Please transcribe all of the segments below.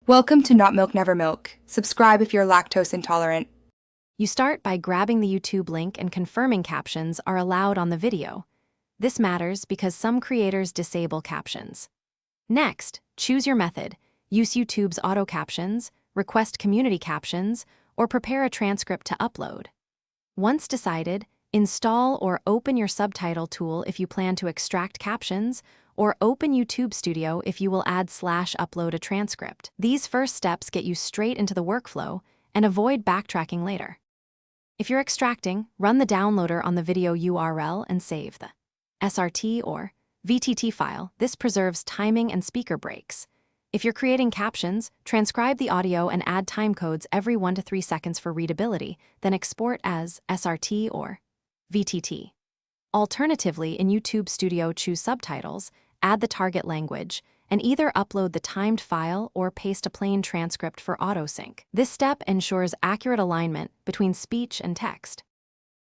Welcome to Not Milk Never Milk. Subscribe if you're lactose intolerant. You start by grabbing the YouTube link and confirming captions are allowed on the video. This matters because some creators disable captions. Next, choose your method. Use YouTube's auto captions, request community captions, or prepare a transcript to upload. Once decided, install or open your subtitle tool if you plan to extract captions, or open YouTube Studio if you will add/upload a transcript. These first steps get you straight into the workflow and avoid backtracking later. If you're extracting, run the downloader on the video URL and save the SRT or VTT file. This preserves timing and speaker breaks. If you're creating captions, transcribe the audio and add timecodes every 1 to 3 seconds for readability, then export as SRT or VTT. Alternatively, in YouTube Studio, choose Subtitles, add the target language, and either upload the timed file or paste a plain transcript for auto-sync. This step ensures accurate alignment between speech and text.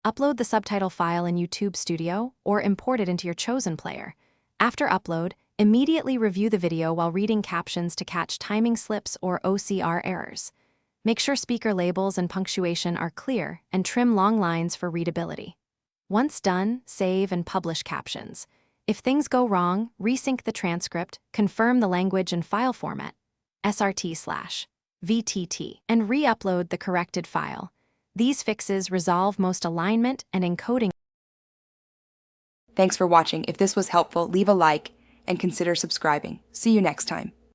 Upload the subtitle file in YouTube Studio or import it into your chosen player. After upload, immediately review the video while reading captions to catch timing slips or OCR errors. Make sure speaker labels and punctuation are clear and trim long lines for readability. Once done, save and publish captions. If things go wrong, resync the transcript, confirm the language and file format, SRT/VTT, and re-upload the corrected file. These fixes resolve most alignment and encoding. Thanks for watching. If this was helpful, leave a like and consider subscribing. See you next time.